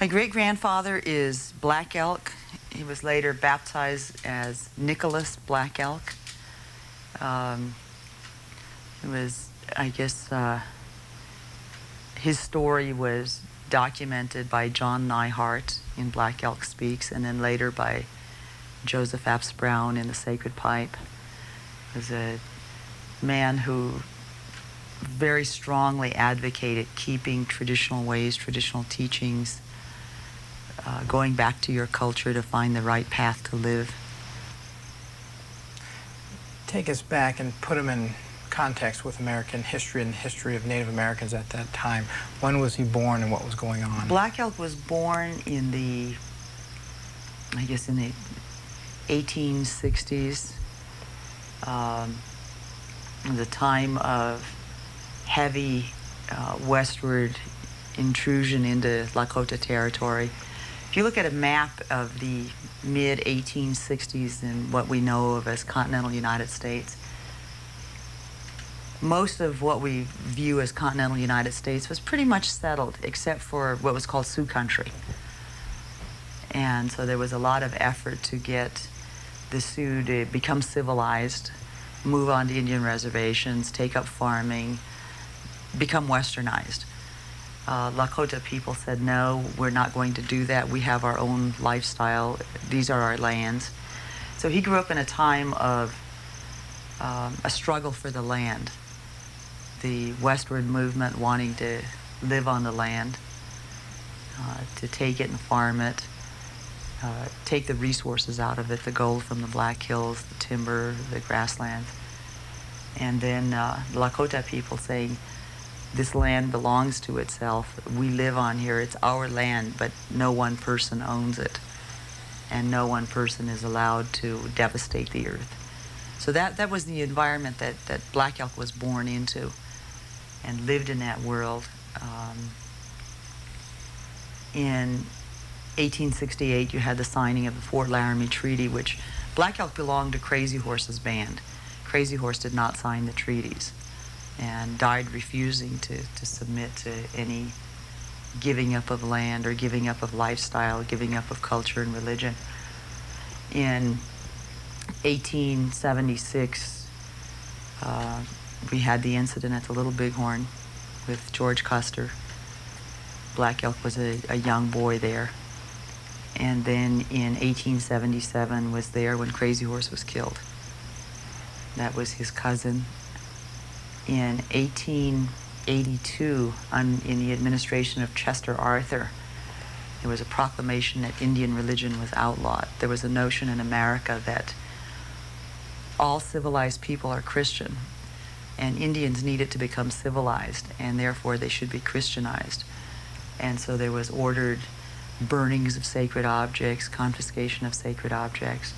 My great-grandfather is Black Elk. He was later baptized as Nicholas Black Elk. It was, I guess, his story was documented by John Neihart in Black Elk Speaks, and then later by Joseph Apps Brown in The Sacred Pipe. He was a man who very strongly advocated keeping traditional ways, traditional teachings, going back to your culture to find the right path to live. Take us back and put them in context with American history and the history of Native Americans at that time. When was he born and what was going on? Black Elk was born in the, I guess, in the 1860s, the time of heavy westward intrusion into Lakota territory. If you look at a map of the mid-1860s and what we know of as continental United States, most of what we view as continental United States was pretty much settled, except for what was called Sioux country. And so there was a lot of effort to get the Sioux to become civilized, move on to Indian reservations, take up farming, become westernized. Lakota people said, no, we're not going to do that. We have our own lifestyle. These are our lands. So he grew up in a time of a struggle for the land. The westward movement wanting to live on the land, to take it and farm it, take the resources out of it, the gold from the Black Hills, the timber, the grasslands. And then the Lakota people saying, this land belongs to itself. We live on here. It's our land, but no one person owns it. And no one person is allowed to devastate the earth. So that was the environment that Black Elk was born into and lived in that world. In 1868, you had the signing of the Fort Laramie Treaty, which Black Elk belonged to Crazy Horse's band. Crazy Horse did not sign the treaties and died refusing to submit to any giving up of land or giving up of lifestyle, giving up of culture and religion. In 1876, we had the incident at the Little Bighorn with George Custer. Black Elk was a young boy there. And then in 1877 was there when Crazy Horse was killed. That was his cousin. In 1882, in the administration of Chester Arthur, there was a proclamation that Indian religion was outlawed. There was a notion in America that all civilized people are Christian, and Indians needed to become civilized, and therefore they should be Christianized. And so there was ordered burnings of sacred objects, confiscation of sacred objects,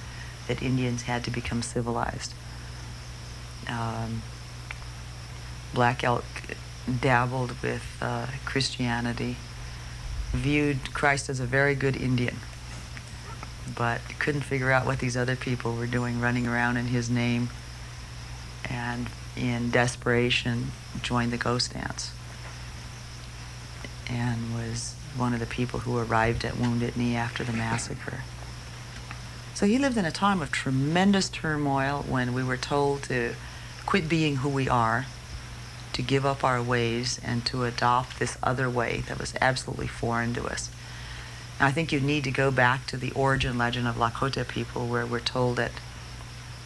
that Indians had to become civilized. Black Elk dabbled with Christianity, viewed Christ as a very good Indian, but couldn't figure out what these other people were doing, running around in his name, and in desperation joined the ghost dance and was one of the people who arrived at Wounded Knee after the massacre. So he lived in a time of tremendous turmoil when we were told to quit being who we are, to give up our ways, and to adopt this other way that was absolutely foreign to us. Now, I think you need to go back to the origin legend of Lakota people, where we're told that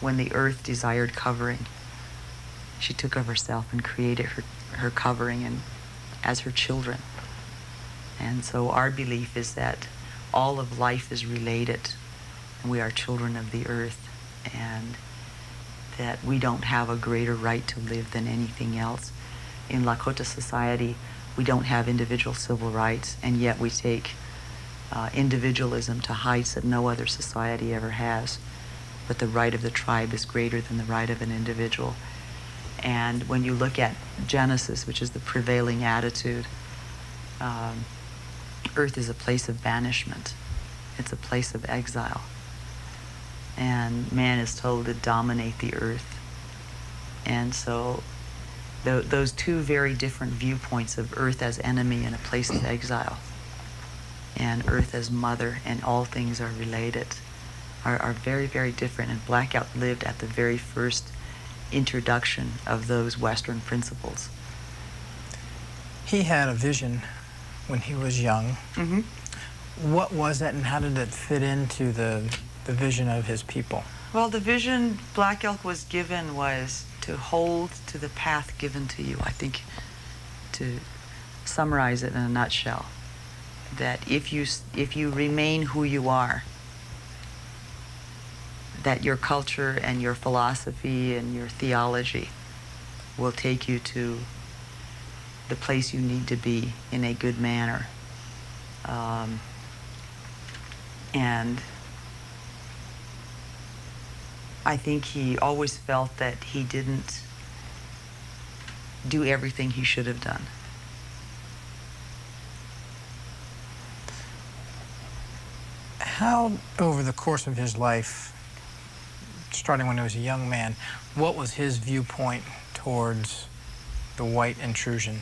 when the earth desired covering, she took of herself and created her covering and as her children. And so our belief is that all of life is related, and we are children of the earth, and that we don't have a greater right to live than anything else. In Lakota society, we don't have individual civil rights, and yet we take individualism to heights that no other society ever has. But the right of the tribe is greater than the right of an individual. And when you look at Genesis, which is the prevailing attitude, earth is a place of banishment. It's a place of exile. And man is told to dominate the earth. And so those two very different viewpoints of earth as enemy and a place of exile and earth as mother, and all things are related, are very, very different. And Black Elk lived at the very first introduction of those Western principles. He had a vision when he was young. Mm-hmm. What was that, and how did it fit into the vision of his people? Well, the vision Black Elk was given was to hold to the path given to you. I think, to summarize it in a nutshell, that if you remain who you are, that your culture and your philosophy and your theology will take you to the place you need to be in a good manner. And I think he always felt that he didn't do everything he should have done. How, over the course of his life, starting when he was a young man, what was his viewpoint towards the white intrusion?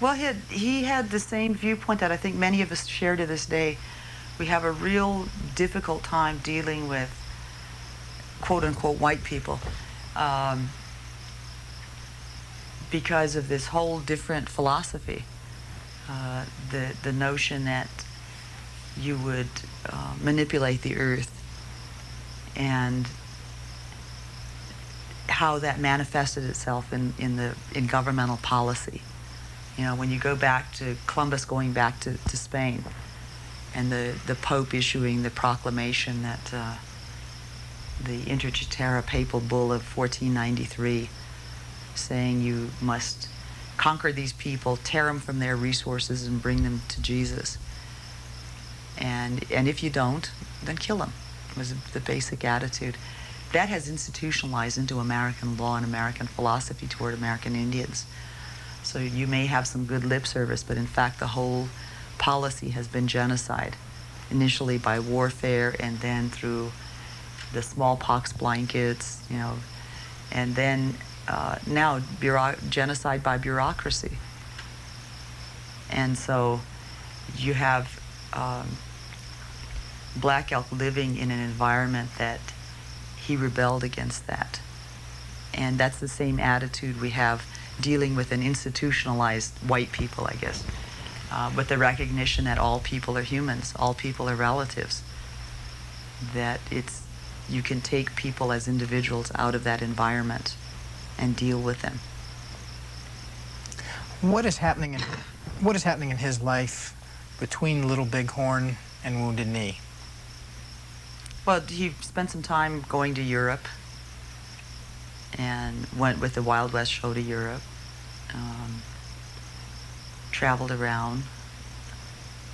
Well, he had the same viewpoint that I think many of us share to this day. We have a real difficult time dealing with quote-unquote white people because of this whole different philosophy. The notion that you would manipulate the earth, and how that manifested itself in governmental policy. You know, when you go back to Columbus going back to Spain, and the Pope issuing the proclamation that the Inter Terra Papal Bull of 1493, saying you must conquer these people, tear them from their resources, and bring them to Jesus. And if you don't, then kill them, was the basic attitude. That has institutionalized into American law and American philosophy toward American Indians. So you may have some good lip service, but in fact the whole policy has been genocide, initially by warfare, and then through the smallpox blankets, you know, and then now genocide by bureaucracy. And so you have Black Elk living in an environment that he rebelled against that. And that's the same attitude we have dealing with an institutionalized white people, I guess, with the recognition that all people are humans, all people are relatives, that you can take people as individuals out of that environment and deal with them. What is happening in his life between Little Bighorn and Wounded Knee? Well, he spent some time going to Europe and went with the Wild West show to Europe, traveled around,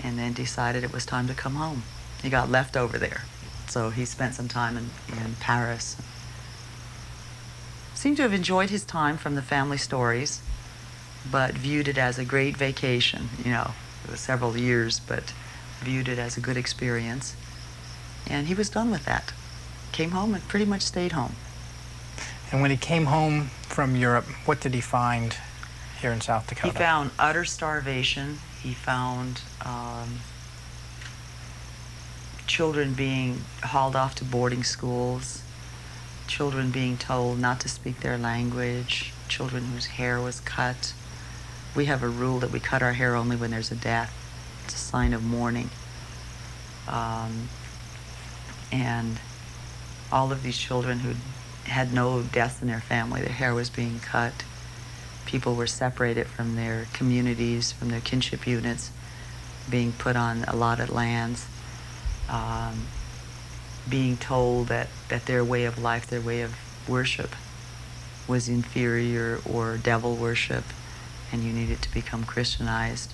and then decided it was time to come home. He got left over there, so he spent some time in Paris. Seemed to have enjoyed his time from the family stories, but viewed it as a great vacation. You know, it was several years, but viewed it as a good experience. And he was done with that. Came home and pretty much stayed home. And when he came home from Europe, what did he find here in South Dakota? He found utter starvation. He found children being hauled off to boarding schools, children being told not to speak their language, children whose hair was cut. We have a rule that we cut our hair only when there's a death. It's a sign of mourning. And all of these children who had no deaths in their family, their hair was being cut. People were separated from their communities, from their kinship units, being put on allotted lands, being told that their way of life, their way of worship was inferior or devil worship, and you needed to become Christianized.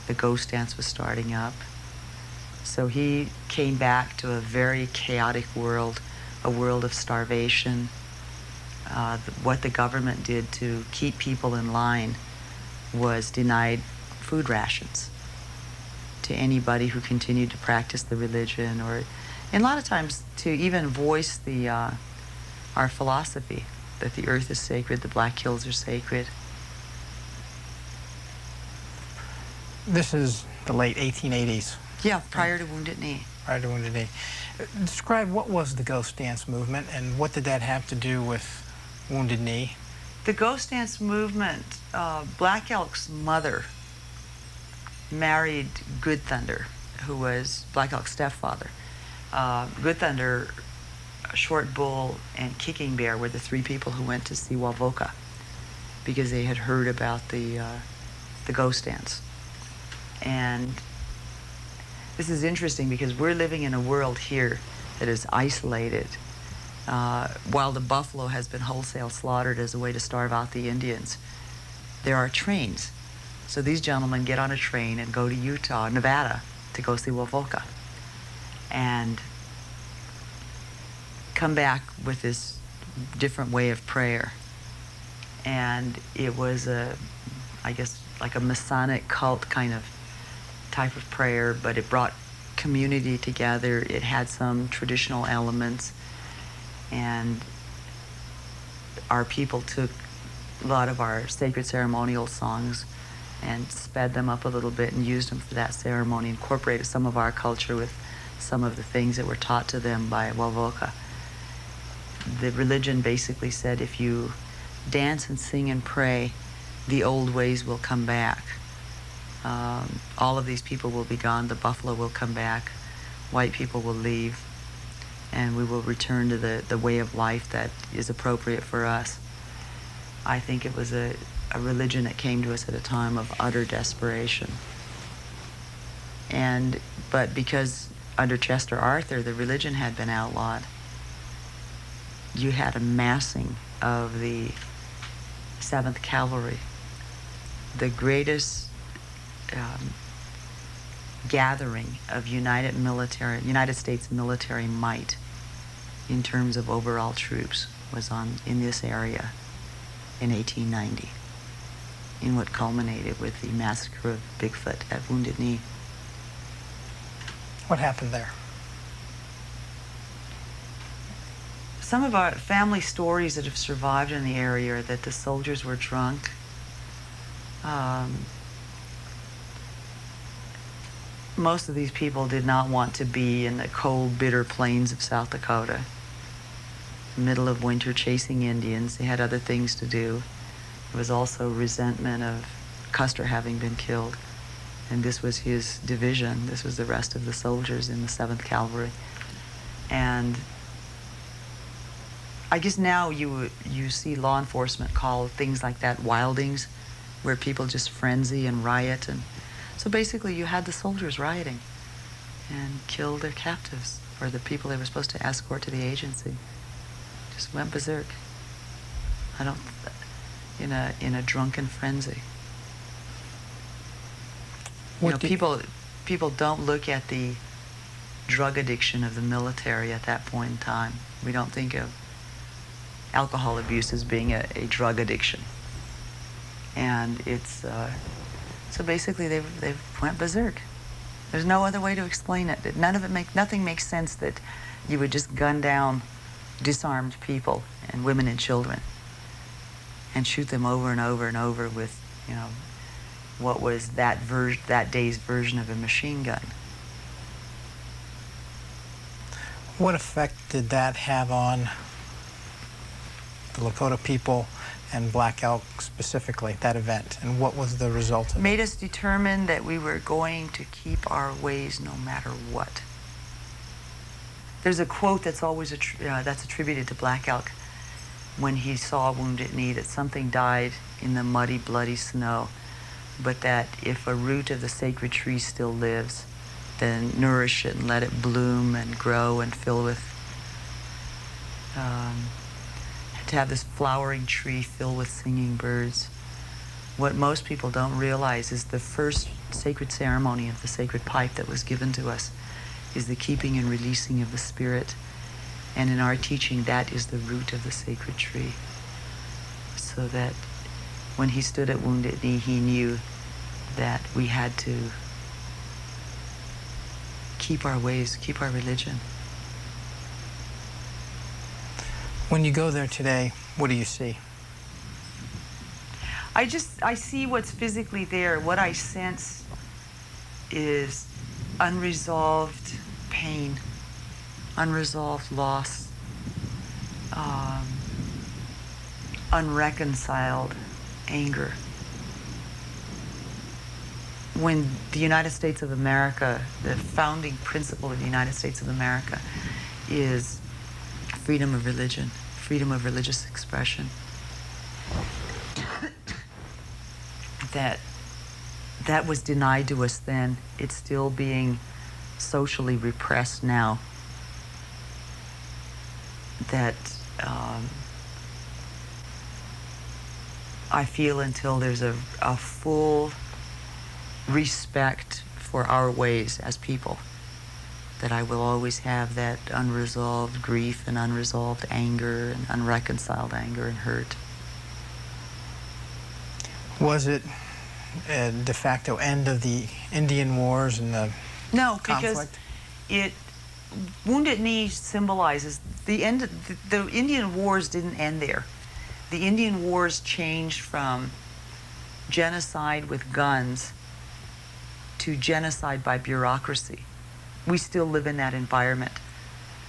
The ghost dance was starting up. So he came back to a very chaotic world, a world of starvation. What the government did to keep people in line was denied food rations to anybody who continued to practice the religion, and a lot of times to even voice our philosophy, that the earth is sacred, the Black Hills are sacred. This is the late 1880s. Yeah, prior to Wounded Knee. Prior to Wounded Knee. Describe what was the Ghost Dance movement and what did that have to do with Wounded Knee? The Ghost Dance movement, Black Elk's mother married Good Thunder, who was Black Elk's stepfather. Good Thunder, Short Bull, and Kicking Bear were the three people who went to see Wavoka because they had heard about the Ghost Dance. And this is interesting because we're living in a world here that is isolated. While the buffalo has been wholesale slaughtered as a way to starve out the Indians, there are trains. So these gentlemen get on a train and go to Utah, Nevada, to go see Wavoka. And come back with this different way of prayer. And it was I guess, like a Masonic cult kind of type of prayer, but it brought community together. It had some traditional elements, and our people took a lot of our sacred ceremonial songs and sped them up a little bit and used them for that ceremony, incorporated some of our culture with some of the things that were taught to them by Wavoka. The religion basically said if you dance and sing and pray, the old ways will come back. All of these people will be gone. The buffalo will come back. White people will leave. And we will return to the way of life that is appropriate for us. I think it was a religion that came to us at a time of utter desperation. But because under Chester Arthur, the religion had been outlawed, you had a massing of the 7th Cavalry, the greatest gathering of United States military might in terms of overall troops was in this area in 1890, in what culminated with the massacre of Bigfoot at Wounded Knee. What happened there? Some of our family stories that have survived in the area are that the soldiers were drunk. Most of these people did not want to be in the cold, bitter plains of South Dakota, middle of winter chasing Indians. They had other things to do. There was also resentment of Custer having been killed, and this was his division. This was the rest of the soldiers in the 7th Cavalry. And I guess now you see law enforcement call things like that wildings, where people just frenzy and riot. And so basically you had the soldiers rioting and killed their captives, or the people they were supposed to escort to the agency. Just went berserk. In a drunken frenzy. People don't look at the drug addiction of the military at that point in time. We don't think of alcohol abuse as being a drug addiction. And it's, so basically they went berserk. There's no other way to explain it. Nothing makes sense that you would just gun down disarmed people and women and children and shoot them over and over and over with, what was that day's version of a machine gun. What effect did that have on the Lakota people and Black Elk specifically, that event, and what was the result of it? Made us determine that we were going to keep our ways no matter what. There's a quote that's always that's attributed to Black Elk when he saw Wounded Knee, that something died in the muddy, bloody snow, but that if a root of the sacred tree still lives, then nourish it and let it bloom and grow and fill with, to have this flowering tree filled with singing birds. What most people don't realize is the first sacred ceremony of the sacred pipe that was given to us is the keeping and releasing of the spirit. And in our teaching, that is the root of the sacred tree. So that when he stood at Wounded Knee, he knew that we had to keep our ways, keep our religion. When you go there today, what do you see? I see what's physically there. What I sense is unresolved pain, unresolved loss, unreconciled anger. When the United States of America, the founding principle of the United States of America is freedom of religion, freedom of religious expression, that was denied to us then. It's still being socially repressed now. That I feel until there's a full respect for our ways as people, that I will always have that unresolved grief and unresolved anger and unreconciled anger and hurt. Was it a de facto end of the Indian Wars and the conflict? Because Wounded Knee symbolizes the end. The Indian Wars didn't end there. The Indian Wars changed from genocide with guns to genocide by bureaucracy. We still live in that environment.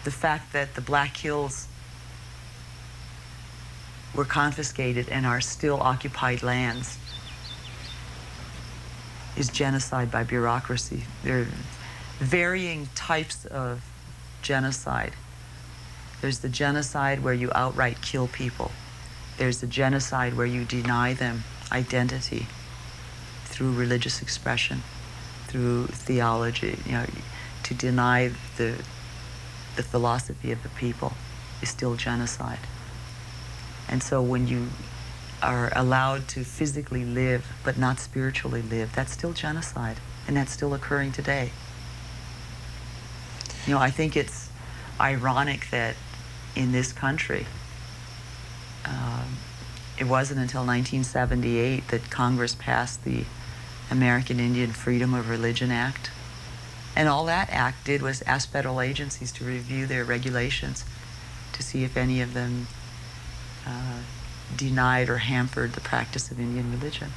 The fact that the Black Hills were confiscated and are still occupied lands is genocide by bureaucracy. There are varying types of genocide. There's the genocide where you outright kill people. There's the genocide where you deny them identity through religious expression, through theology. You know, to deny the philosophy of the people is still genocide. And so when you are allowed to physically live but not spiritually live, that's still genocide, and that's still occurring today. You know, I think it's ironic that in this country, it wasn't until 1978 that Congress passed the American Indian Freedom of Religion Act. And all that act did was ask federal agencies to review their regulations to see if any of them denied or hampered the practice of Indian religion.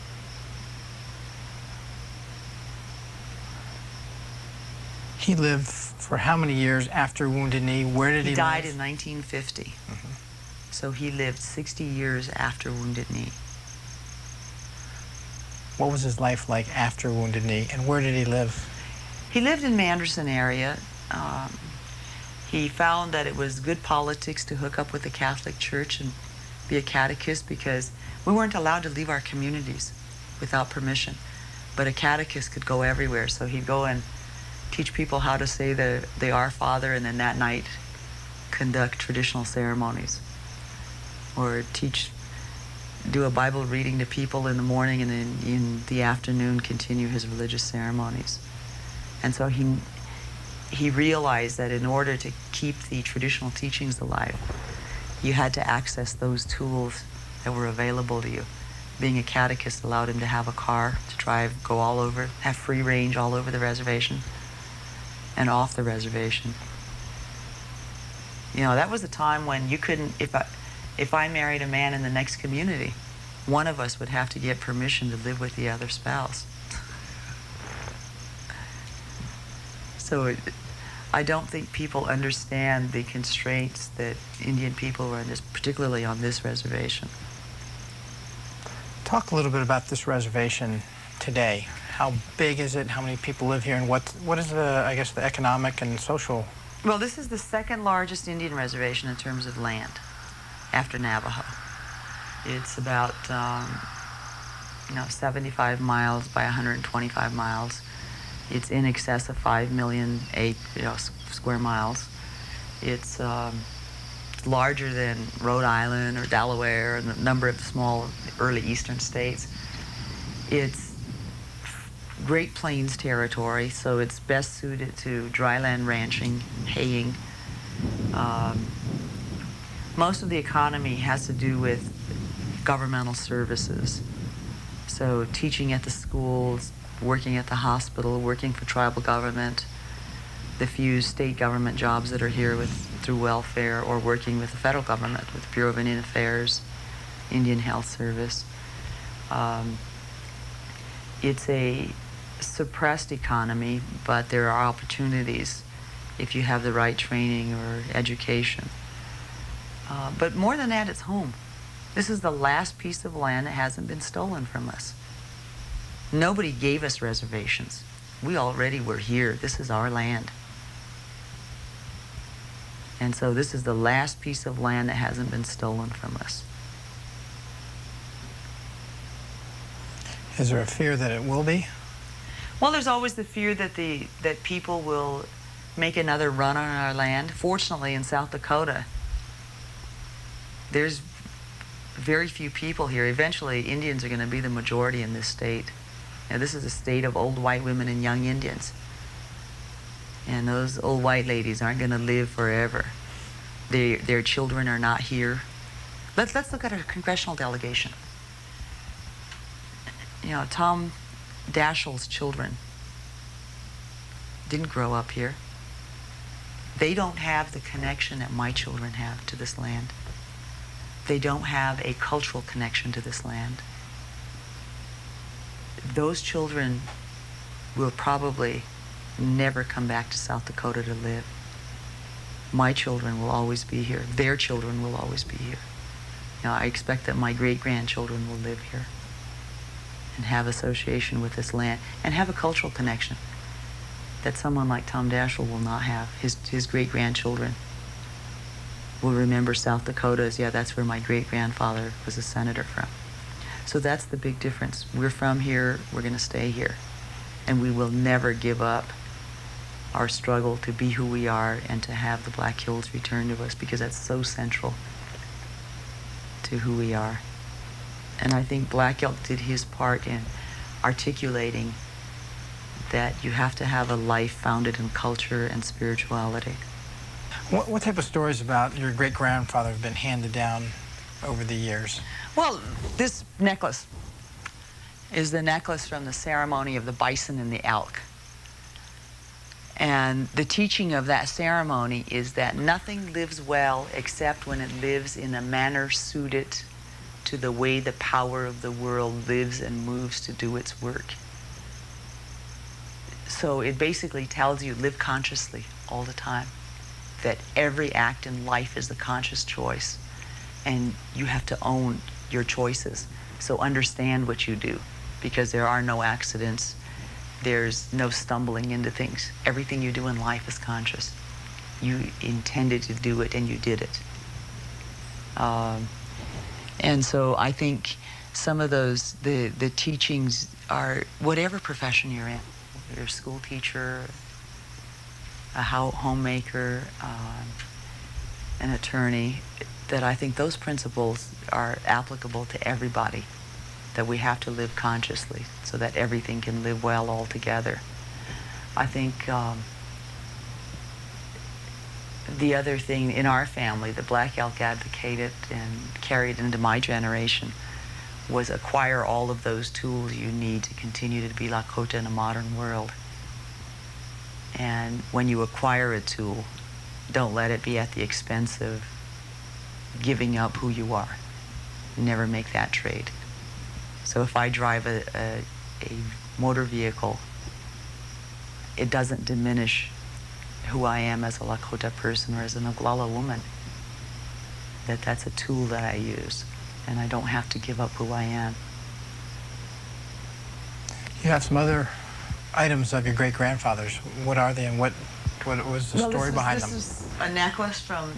He lived for how many years after Wounded Knee? Where did he live? He died in 1950. Mm-hmm. So he lived 60 years after Wounded Knee. What was his life like after Wounded Knee, and where did he live? He lived in Manderson area. He found that it was good politics to hook up with the Catholic Church and be a catechist, because we weren't allowed to leave our communities without permission. But a catechist could go everywhere, so he'd go and teach people how to say the Our Father, and then that night conduct traditional ceremonies. Or do a Bible reading to people in the morning, and then in the afternoon continue his religious ceremonies. And so he realized that in order to keep the traditional teachings alive, you had to access those tools that were available to you. Being a catechist allowed him to have a car to drive, go all over, have free range all over the reservation and off the reservation. You know, that was a time when you couldn't, if I married a man in the next community, one of us would have to get permission to live with the other spouse. So I don't think people understand the constraints that Indian people were under, particularly on this reservation. Talk a little bit about this reservation today. How big is it? How many people live here? And what is the, I guess, the economic and social? Well, this is the second largest Indian reservation in terms of land, after Navajo. It's about 75 miles by 125 miles. It's in excess of 5 million square miles. It's larger than Rhode Island or Delaware and a number of small early eastern states. It's Great Plains territory, so it's best suited to dryland ranching, haying. Most of the economy has to do with governmental services. So teaching at the schools, working at the hospital, working for tribal government, the few state government jobs that are here through welfare, or working with the federal government, with the Bureau of Indian Affairs, Indian Health Service. It's a suppressed economy, but there are opportunities if you have the right training or education. But more than that, it's home. This is the last piece of land that hasn't been stolen from us. Nobody gave us reservations. We already were here. This is our land. And so this is the last piece of land that hasn't been stolen from us. Is there a fear that it will be? Well, there's always the fear that that people will make another run on our land. Fortunately, in South Dakota, there's very few people here. Eventually, Indians are going to be the majority in this state. Now, this is a state of old white women and young Indians. And those old white ladies aren't going to live forever. Their children are not here. Let's look at our congressional delegation. You know, Tom Daschle's children didn't grow up here. They don't have the connection that my children have to this land. They don't have a cultural connection to this land. Those children will probably never come back to South Dakota to live. My children will always be here. Their children will always be here. You know, I expect that my great-grandchildren will live here and have association with this land and have a cultural connection that someone like Tom Daschle will not have. His great-grandchildren will remember South Dakota as, yeah, that's where my great-grandfather was a senator from. So that's the big difference. We're from here, we're going to stay here. And we will never give up our struggle to be who we are and to have the Black Hills return to us, because that's so central to who we are. And I think Black Elk did his part in articulating that you have to have a life founded in culture and spirituality. What type of stories about your great-grandfather have been handed down over the years? Well, this necklace is the necklace from the ceremony of the bison and the elk. And the teaching of that ceremony is that nothing lives well except when it lives in a manner suited to the way the power of the world lives and moves to do its work. So it basically tells you, live consciously all the time, that every act in life is a conscious choice, and you have to own your choices. So understand what you do, because there are no accidents. There's no stumbling into things. Everything you do in life is conscious. You intended to do it, and you did it. And so I think some of those, the teachings are, whatever profession you're in, you're a school teacher, a homemaker, an attorney, that I think those principles are applicable to everybody, that we have to live consciously so that everything can live well all together. I think the other thing in our family that Black Elk advocated and carried into my generation was acquire all of those tools you need to continue to be Lakota in a modern world. And when you acquire a tool, don't let it be at the expense of giving up who you are. Never make that trade. So if I drive a motor vehicle, it doesn't diminish who I am as a Lakota person or as an Oglala woman. That's a tool that I use, and I don't have to give up who I am. You have some other items of your great-grandfather's. What are they, and what was the story behind them? This is a necklace from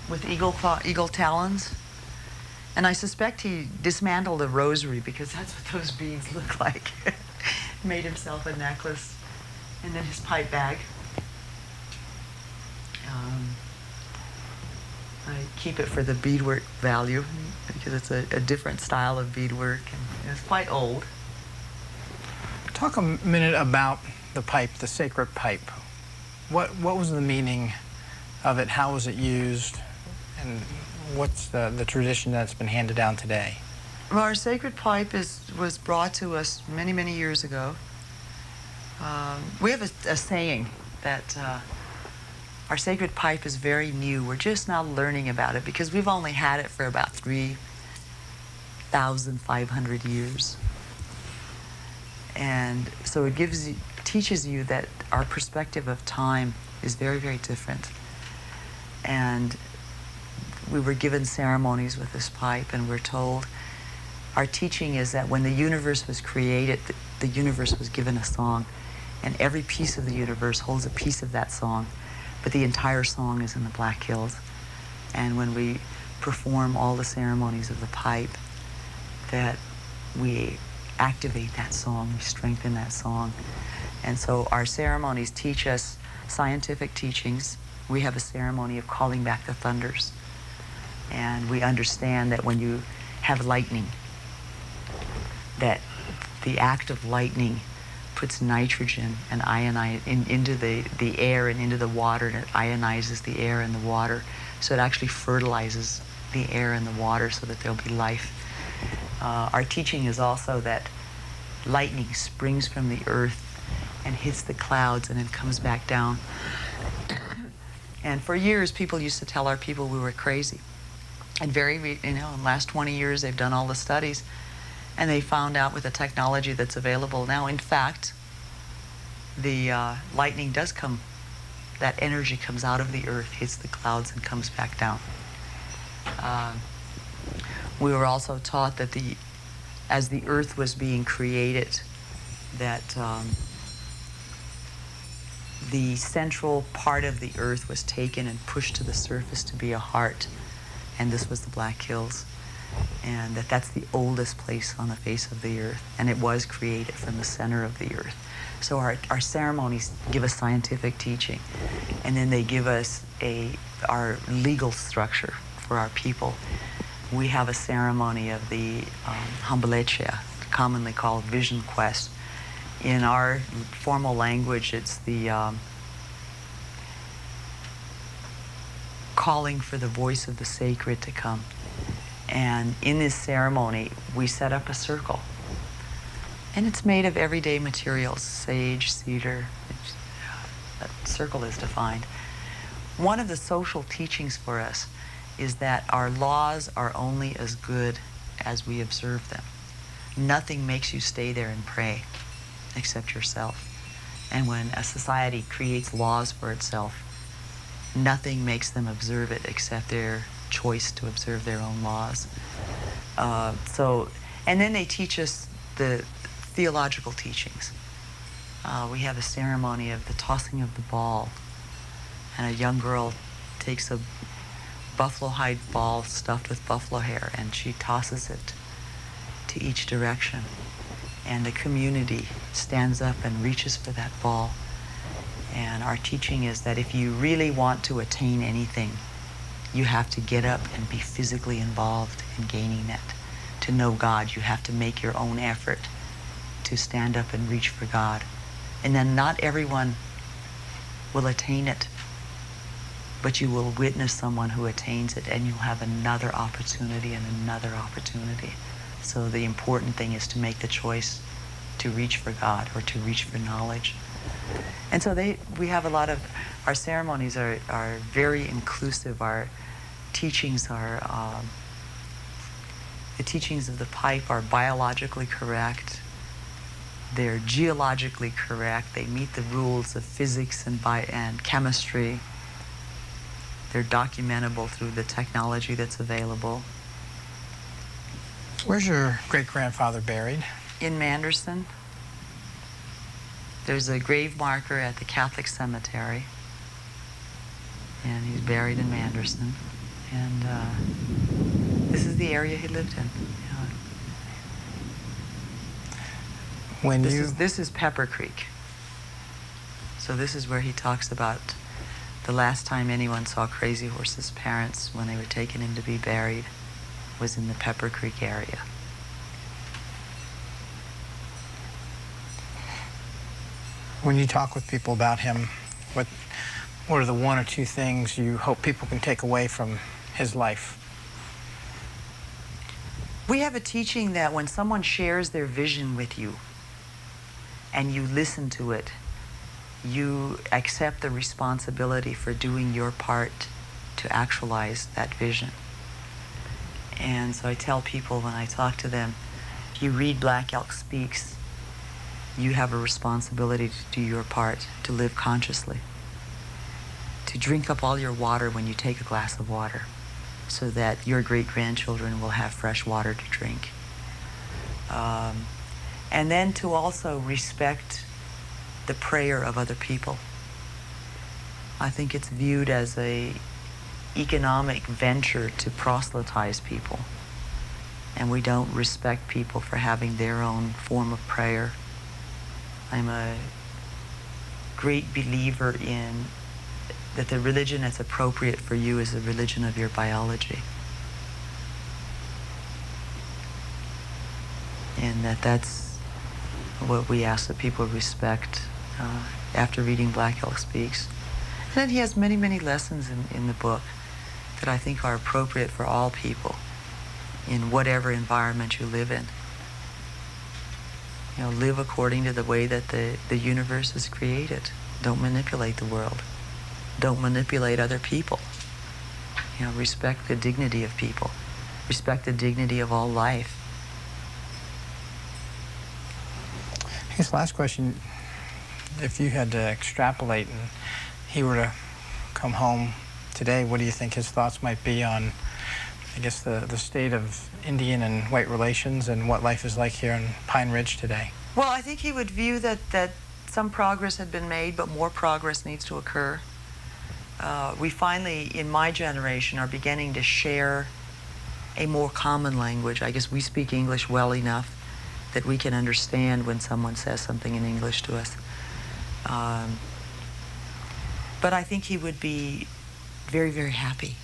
with eagle talons. And I suspect he dismantled a rosary, because that's what those beads look like. Made himself a necklace. And then his pipe bag. I keep it for the beadwork value, because it's a different style of beadwork, and it's quite old. Talk a minute about the pipe, the sacred pipe. What was the meaning of it? How was it used? And what's the tradition that's been handed down today? Well, our sacred pipe was brought to us many, many years ago. We have a saying that our sacred pipe is very new. We're just now learning about it, because we've only had it for about 3,500 years. And so it teaches you that our perspective of time is very, very different. And we were given ceremonies with this pipe, and we're told, our teaching is that when the universe was created, the universe was given a song, and every piece of the universe holds a piece of that song, but the entire song is in the Black Hills. And when we perform all the ceremonies of the pipe, that we activate that song, we strengthen that song. And so our ceremonies teach us scientific teachings. We have a ceremony of calling back the thunders. And we understand that when you have lightning, that the act of lightning puts nitrogen and into the air and into the water, and it ionizes the air and the water. So it actually fertilizes the air and the water so that there'll be life. Our teaching is also that lightning springs from the earth and hits the clouds and then comes back down. And for years, people used to tell our people we were crazy. And in the last 20 years, they've done all the studies, and they found out with the technology that's available now, in fact, the lightning does come, that energy comes out of the earth, hits the clouds, and comes back down. We were also taught that as the earth was being created, that the central part of the earth was taken and pushed to the surface to be a heart, and this was the Black Hills, and that's the oldest place on the face of the earth, and it was created from the center of the earth. So our ceremonies give us scientific teaching, and then they give us our legal structure for our people. We have a ceremony of the Hambalechea, commonly called Vision Quest. In our formal language, it's the calling for the voice of the sacred to come. And in this ceremony, we set up a circle. And it's made of everyday materials, sage, cedar. That circle is defined. One of the social teachings for us is that our laws are only as good as we observe them. Nothing makes you stay there and pray except yourself. And when a society creates laws for itself, nothing makes them observe it except their choice to observe their own laws. And then they teach us the theological teachings. We have a ceremony of the tossing of the ball, and a young girl takes a buffalo hide ball stuffed with buffalo hair, and she tosses it to each direction. And the community stands up and reaches for that ball. And our teaching is that if you really want to attain anything, you have to get up and be physically involved in gaining that. To know God, you have to make your own effort to stand up and reach for God. And then not everyone will attain it, but you will witness someone who attains it, and you'll have another opportunity and another opportunity. So the important thing is to make the choice to reach for God or to reach for knowledge. And so we have a lot of, our ceremonies are very inclusive. Our teachings are, the teachings of the pipe are biologically correct. They're geologically correct. They meet the rules of physics and chemistry. They're documentable through the technology that's available. Where's your great-grandfather buried? In Manderson. There's a grave marker at the Catholic cemetery, and he's buried in Manderson. And this is the area he lived in. This is Pepper Creek. So this is where he talks about the last time anyone saw Crazy Horse's parents when they were taking him to be buried was in the Pepper Creek area. When you talk with people about him, what are the one or two things you hope people can take away from his life? We have a teaching that when someone shares their vision with you and you listen to it, you accept the responsibility for doing your part to actualize that vision. And so I tell people when I talk to them, if you read Black Elk Speaks, you have a responsibility to do your part, to live consciously, to drink up all your water when you take a glass of water, so that your great-grandchildren will have fresh water to drink. And then to also respect the prayer of other people. I think it's viewed as a economic venture to proselytize people, and we don't respect people for having their own form of prayer. I'm a great believer in that the religion that's appropriate for you is the religion of your biology. And that's what we ask that people respect after reading Black Elk Speaks. And then he has many, many lessons in the book that I think are appropriate for all people in whatever environment you live in. You know, live according to the way that the universe is created. Don't manipulate the world. Don't manipulate other people. You know, respect the dignity of people. Respect the dignity of all life. I guess last question, if you had to extrapolate and he were to come home today, what do you think his thoughts might be on, I guess, the state of Indian and white relations and what life is like here in Pine Ridge today? Well, I think he would view that some progress had been made, but more progress needs to occur. We finally, in my generation, are beginning to share a more common language. I guess we speak English well enough that we can understand when someone says something in English to us. But I think he would be very, very happy.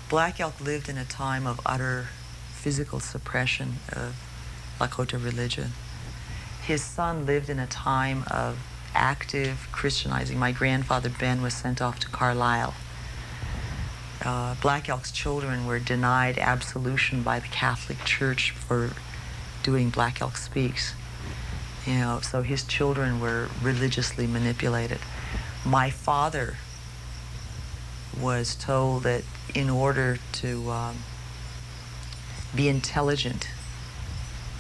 Black Elk lived in a time of utter physical suppression of Lakota religion. His son lived in a time of active Christianizing. My grandfather, Ben, was sent off to Carlisle. Black Elk's children were denied absolution by the Catholic Church for doing Black Elk Speaks. You know, so his children were religiously manipulated. My father was told that in order to be intelligent,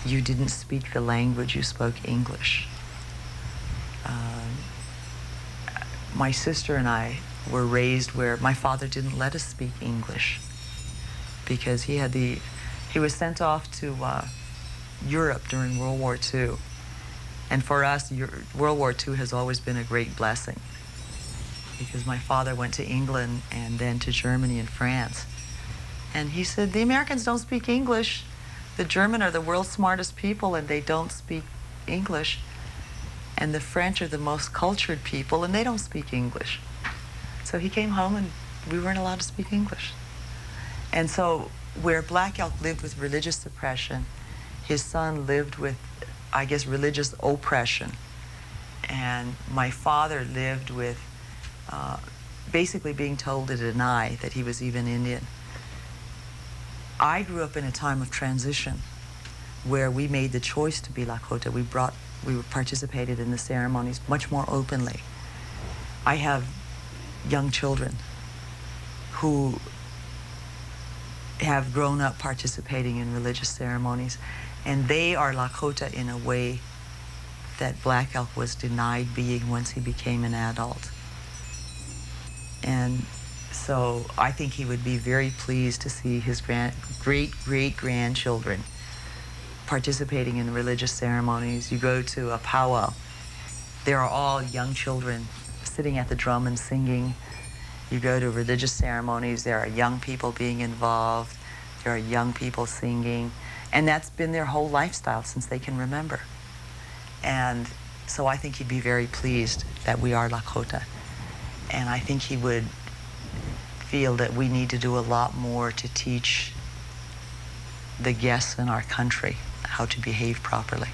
you didn't speak the language, you spoke English. My sister and I were raised where my father didn't let us speak English because he was sent off to Europe during World War II. And for us, World War II has always been a great blessing because my father went to England and then to Germany and France. And he said, the Americans don't speak English. The German are the world's smartest people and they don't speak English. And the French are the most cultured people and they don't speak English. So he came home and we weren't allowed to speak English. And so where Black Elk lived with religious suppression, his son lived with, I guess, religious oppression. And my father lived with basically being told to deny that he was even Indian. I grew up in a time of transition where we made the choice to be Lakota. We participated in the ceremonies much more openly. I have young children who have grown up participating in religious ceremonies, and they are Lakota in a way that Black Elk was denied being once he became an adult. And so I think he would be very pleased to see his great-great-grandchildren participating in religious ceremonies. You go to a powwow, there are all young children sitting at the drum and singing. You go to religious ceremonies, there are young people being involved, there are young people singing, and that's been their whole lifestyle since they can remember. And so I think he'd be very pleased that we are Lakota. And I think he would feel that we need to do a lot more to teach the guests in our country how to behave properly.